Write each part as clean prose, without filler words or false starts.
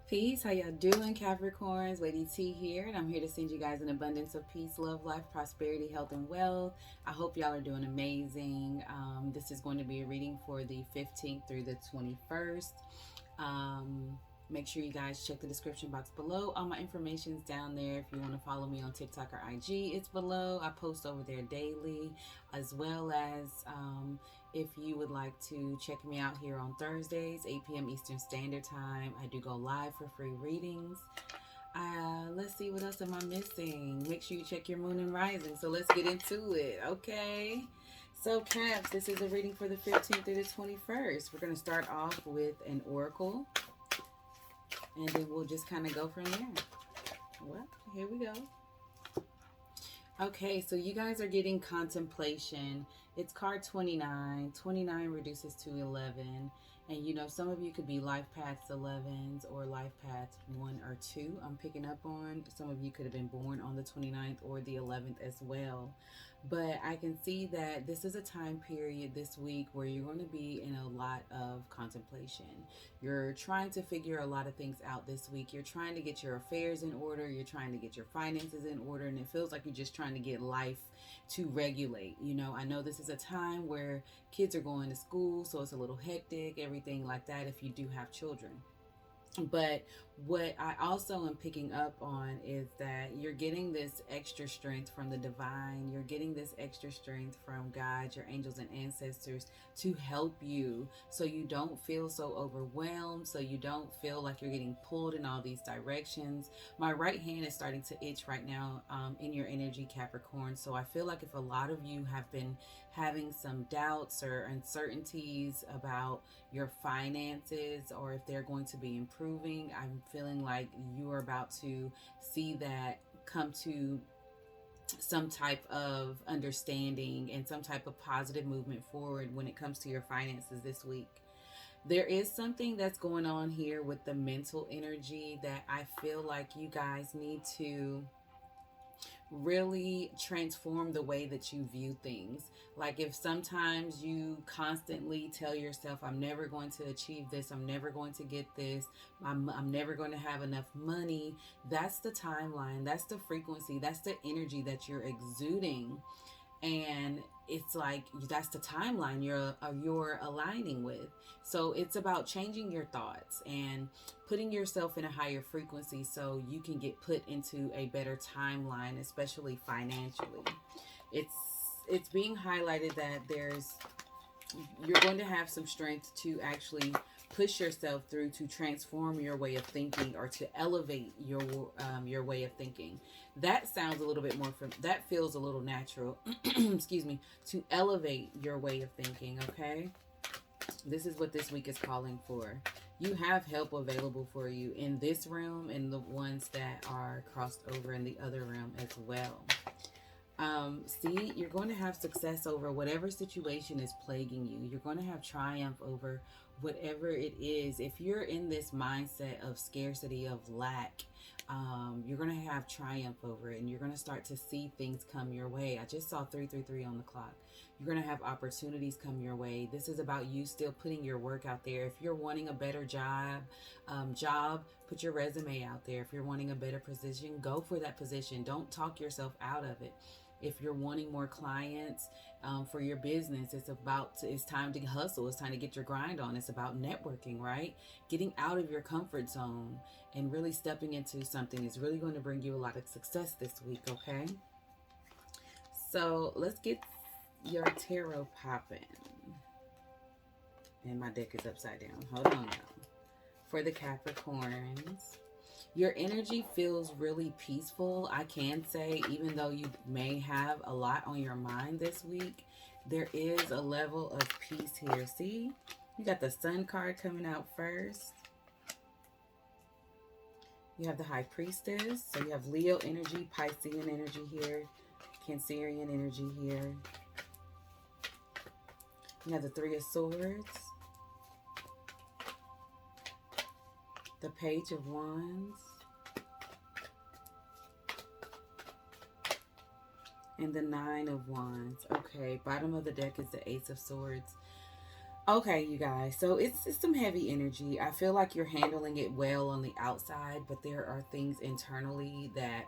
Peace, how y'all doing, Capricorns? Lady T here, and I'm here to send you guys an abundance of peace, love, life, prosperity, health, and wealth. I hope y'all are doing amazing. This is going to be a reading for the 15th through the 21st. Make sure you guys check the description box below. All my information is down there. If you want to follow me on TikTok or IG, it's below. I post over there daily, as well as if you would like to check me out here on Thursdays, 8 p.m. Eastern Standard Time. I do go live for free readings. Let's see, what else am I missing? Make sure you check your moon and rising. So let's get into it, okay? So Caps, this is a reading for the 15th through the 21st. We're going to start off with an oracle, and then we'll just kind of go from there. Well, here we go. Okay, so you guys are getting contemplation. It's card 29. 29 reduces to 11. And you know, some of you could be life paths 11s or life paths 1 or 2. I'm picking up on some of you could have been born on the 29th or the 11th as well. But I can see that this is a time period this week where you're going to be in a lot of contemplation. You're trying to figure a lot of things out this week. You're trying to get your affairs in order. You're trying to get your finances in order. And it feels like you're just trying to get life to regulate. You know, I know this is a time where kids are going to school, so it's a little hectic, everything like that if you do have children. But what I also am picking up on is that you're getting this extra strength from the divine. You're getting this extra strength from God, your angels and ancestors to help you so you don't feel so overwhelmed, so you don't feel like you're getting pulled in all these directions. My right hand is starting to itch right now in your energy, Capricorn. So I feel like if a lot of you have been having some doubts or uncertainties about your finances or if they're going to be improving, I'm feeling like you are about to see that come to some type of understanding and some type of positive movement forward when it comes to your finances this week. There is something that's going on here with the mental energy that I feel like you guys need to really transform the way that you view things. Like if sometimes you constantly tell yourself, I'm never going to achieve this, I'm never going to get this, I'm never going to have enough money, that's the timeline, that's the frequency, that's the energy that you're exuding. And it's like that's the timeline you're aligning with. So it's about changing your thoughts and putting yourself in a higher frequency so you can get put into a better timeline, especially financially. It's being highlighted that you're going to have some strength to actually push yourself through to transform your way of thinking or to elevate your way of thinking. That sounds a little bit more that feels a little natural. Excuse me, to elevate your way of thinking, okay? This is what this week is calling for. You have help available for you in this realm and the ones that are crossed over in the other realm as well. See, you're going to have success over whatever situation is plaguing you. You're going to have triumph over whatever it is. If you're in this mindset of scarcity, of lack, you're going to have triumph over it, and you're going to start to see things come your way. I just saw 333 on the clock. You're going to have opportunities come your way. This is about you still putting your work out there. If you're wanting a better job, put your resume out there. If you're wanting a better position, go for that position. Don't talk yourself out of it. If you're wanting more clients for your business, it's time to hustle. It's time to get your grind on. It's about networking, right? Getting out of your comfort zone and really stepping into something is really going to bring you a lot of success this week, okay? So let's get your tarot popping. And my deck is upside down. Hold on now. For the Capricorns, your energy feels really peaceful. I can say, even though you may have a lot on your mind this week, there is a level of peace here. See, you got the Sun card coming out first. You have the High Priestess. So you have Leo energy, Piscean energy here, Cancerian energy here. You have the Three of Swords, the Page of Wands, and the Nine of Wands. Okay, bottom of the deck is the Ace of Swords. Okay, you guys. So it's some heavy energy. I feel like you're handling it well on the outside, but there are things internally that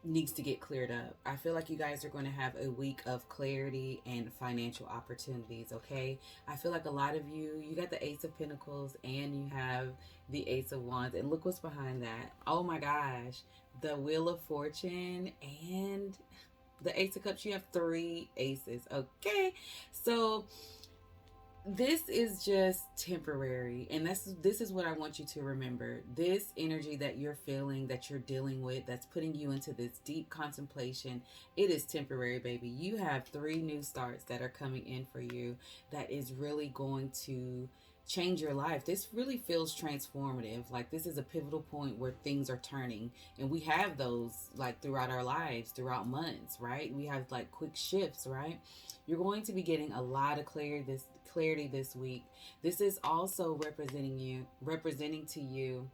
needs to get cleared up. I feel like you guys are going to have a week of clarity and financial opportunities, okay? I feel like a lot of you got the Ace of Pentacles and you have the Ace of Wands. And look what's behind that. Oh my gosh. The Wheel of Fortune and the Ace of Cups. You have three aces, okay? So this is just temporary, and this is what I want you to remember. This energy that you're feeling, that you're dealing with, that's putting you into this deep contemplation, it is temporary, baby. You have three new starts that are coming in for you that is really going to change your life. This really feels transformative. Like this is a pivotal point where things are turning, and we have those like throughout our lives, throughout months, right? We have like quick shifts, right? You're going to be getting a lot of clarity this week. This is also representing to you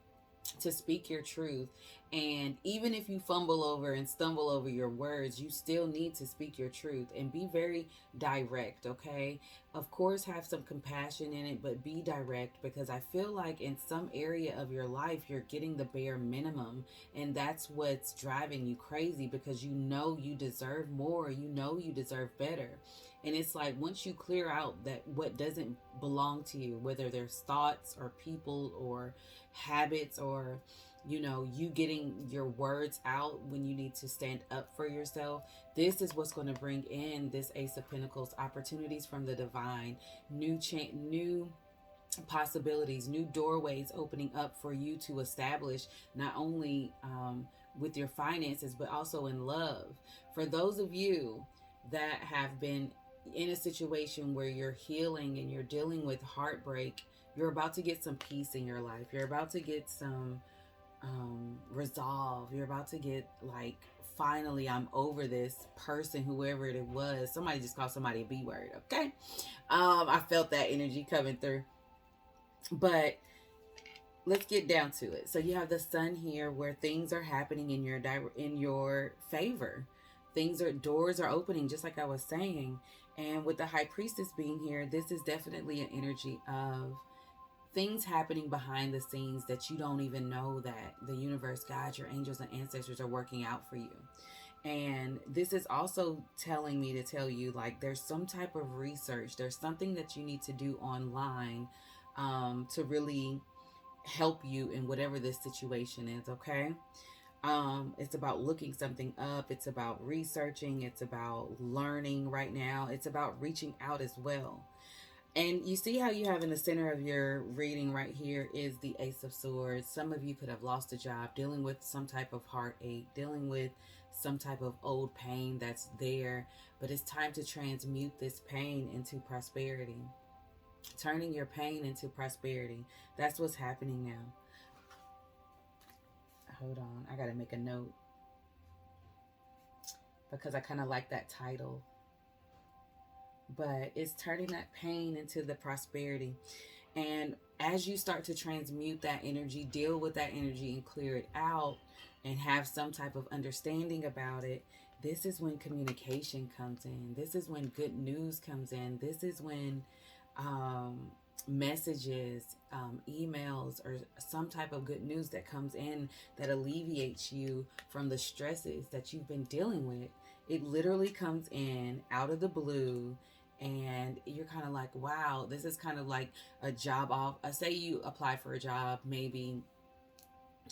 to speak your truth. And even if you fumble over and stumble over your words, you still need to speak your truth and be very direct, okay? Of course, have some compassion in it, but be direct, because I feel like in some area of your life, you're getting the bare minimum. And that's what's driving you crazy, because you know you deserve more, you know you deserve better. And it's like once you clear out that what doesn't belong to you, whether there's thoughts or people or habits, or you getting your words out when you need to stand up for yourself, this is what's going to bring in this Ace of Pentacles, opportunities from the divine, new possibilities, new doorways opening up for you to establish, not only with your finances but also in love. For those of you that have been in a situation where you're healing and you're dealing with heartbreak, you're about to get some peace in your life. You're about to get some resolve. You're about to get like, finally, I'm over this person, whoever it was. Somebody just called somebody a B word, okay? I felt that energy coming through. But let's get down to it. So you have the Sun here, where things are happening in your favor. Doors are opening, just like I was saying. And with the High Priestess being here, this is definitely an energy of things happening behind the scenes that you don't even know that the universe, God, your angels and ancestors are working out for you. And this is also telling me to tell you, like, there's some type of research, there's something that you need to do online to really help you in whatever this situation is, okay? It's about looking something up. It's about researching. It's about learning right now. It's about reaching out as well. And you see how you have in the center of your reading right here is the Ace of Swords. Some of you could have lost a job, dealing with some type of heartache, dealing with some type of old pain that's there. But it's time to transmute this pain into prosperity. Turning your pain into prosperity. That's what's happening now. Hold on, I gotta make a note, because I kind of like that title. But it's turning that pain into the prosperity. And as you start to transmute that energy, deal with that energy and clear it out and have some type of understanding about it, this is when communication comes in. This is when good news comes in. This is when messages, emails, or some type of good news that comes in that alleviates you from the stresses that you've been dealing with. It literally comes in out of the blue, and you're kind of like, wow, this is kind of like a job off. Say you apply for a job maybe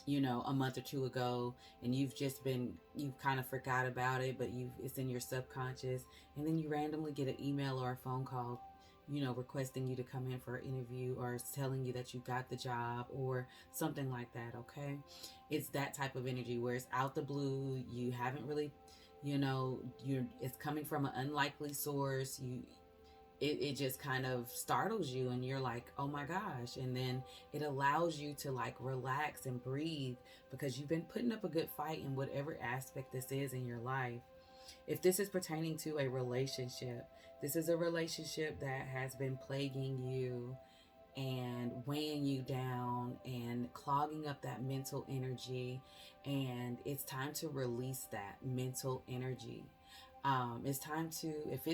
a month or two ago, and you've kind of forgot about it, but it's in your subconscious, and then you randomly get an email or a phone call requesting you to come in for an interview, or telling you that you got the job or something like that, okay? It's that type of energy where it's out the blue. You haven't really, it's coming from an unlikely source. It just kind of startles you, and you're like, oh my gosh. And then it allows you to like relax and breathe, because you've been putting up a good fight in whatever aspect this is in your life. If this is pertaining to a relationship, this is a relationship that has been plaguing you and weighing you down and clogging up that mental energy. And it's time to release that mental energy. It's time to, if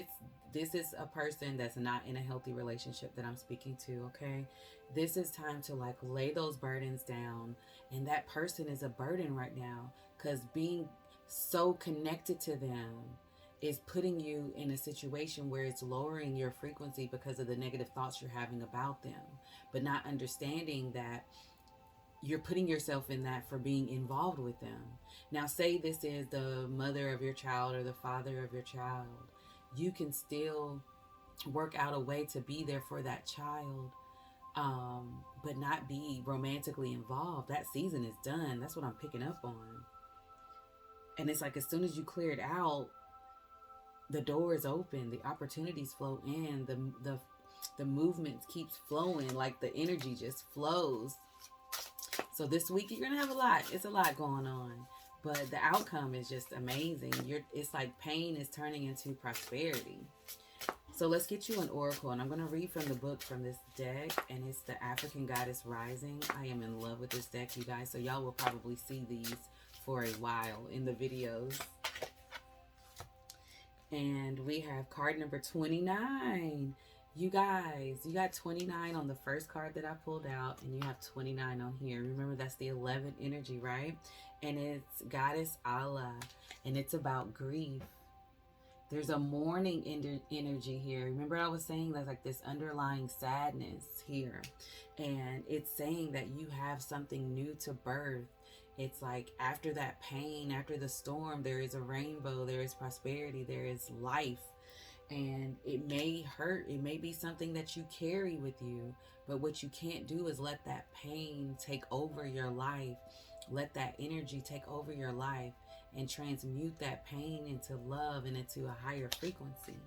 this is a person that's not in a healthy relationship that I'm speaking to, okay? This is time to like lay those burdens down. And that person is a burden right now, because being so connected to them is putting you in a situation where it's lowering your frequency because of the negative thoughts you're having about them, but not understanding that you're putting yourself in that for being involved with them. Now, say this is the mother of your child or the father of your child. You can still work out a way to be there for that child, but not be romantically involved. That season is done. That's what I'm picking up on. And it's like as soon as you clear it out, the door is open, the opportunities flow in, the movement keeps flowing, like the energy just flows. So this week you're gonna have a lot. It's a lot going on, but the outcome is just amazing. It's like pain is turning into prosperity. So let's get you an oracle, and I'm gonna read from the book from this deck, and it's the African Goddess Rising. I am in love with this deck, you guys. So y'all will probably see these for a while in the videos. And we have card number 29. You guys, you got 29 on the first card that I pulled out, and you have 29 on here. Remember, that's the 11th energy, right? And it's Goddess Allah, and it's about grief. There's a mourning energy here. Remember I was saying there's like this underlying sadness here. And it's saying that you have something new to birth. It's like after that pain, after the storm, there is a rainbow, there is prosperity, there is life. And it may hurt, it may be something that you carry with you, but what you can't do is let that pain take over your life. Let that energy take over your life and transmute that pain into love and into a higher frequency.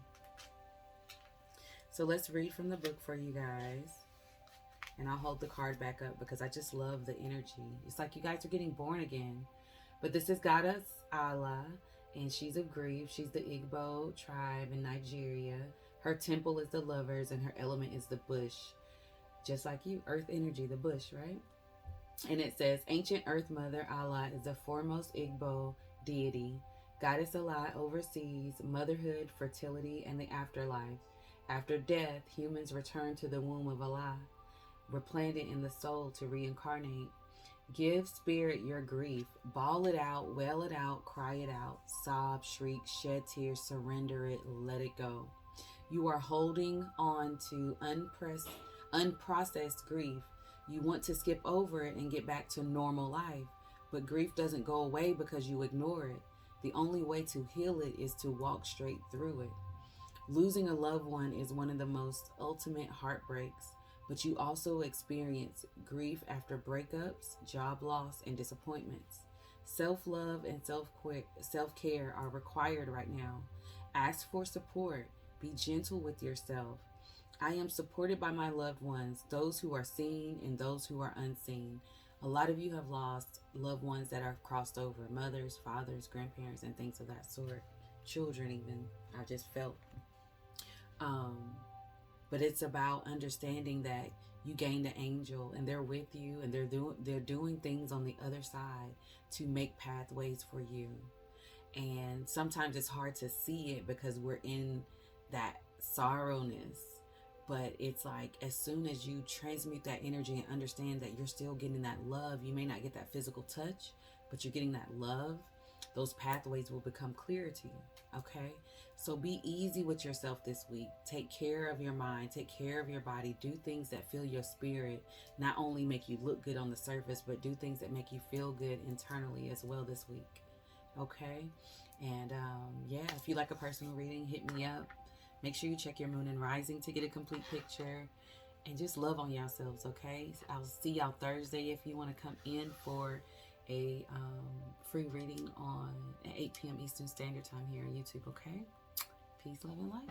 So let's read from the book for you guys. And I'll hold the card back up because I just love the energy. It's like you guys are getting born again. But this is Goddess Allah, and she's of grief. She's the Igbo tribe in Nigeria. Her temple is the lovers, and her element is the bush. Just like you, earth energy, the bush, right? And it says, Ancient Earth Mother Allah is the foremost Igbo deity. Goddess Allah oversees motherhood, fertility, and the afterlife. After death, humans return to the womb of Allah, replanted in the soul to reincarnate. Give spirit your grief, bawl it out, wail it out, cry it out, sob, shriek, shed tears, surrender it, let it go. You are holding on to unprocessed grief. You want to skip over it and get back to normal life, but grief doesn't go away because you ignore it. The only way to heal it is to walk straight through it. Losing a loved one is one of the most ultimate heartbreaks. But you also experience grief after breakups, job loss, and disappointments. Self-love and self-care are required right now. Ask for support. Be gentle with yourself. I am supported by my loved ones, those who are seen and those who are unseen. A lot of you have lost loved ones that are crossed over. Mothers, fathers, grandparents, and things of that sort. Children even, I just felt. But it's about understanding that you gained an angel and they're with you, and they're doing things on the other side to make pathways for you. And sometimes it's hard to see it because we're in that sorrowness. But it's like as soon as you transmute that energy and understand that you're still getting that love, you may not get that physical touch, but you're getting that love, those pathways will become clearer to you, okay? So be easy with yourself this week. Take care of your mind, take care of your body, do things that fill your spirit, not only make you look good on the surface, but do things that make you feel good internally as well this week, okay? And yeah, if you like a personal reading, hit me up. Make sure you check your moon and rising to get a complete picture, and just love on yourselves, okay? I'll see y'all Thursday if you want to come in for a free reading at 8 p.m. Eastern Standard Time here on YouTube, okay? Peace, love, and light.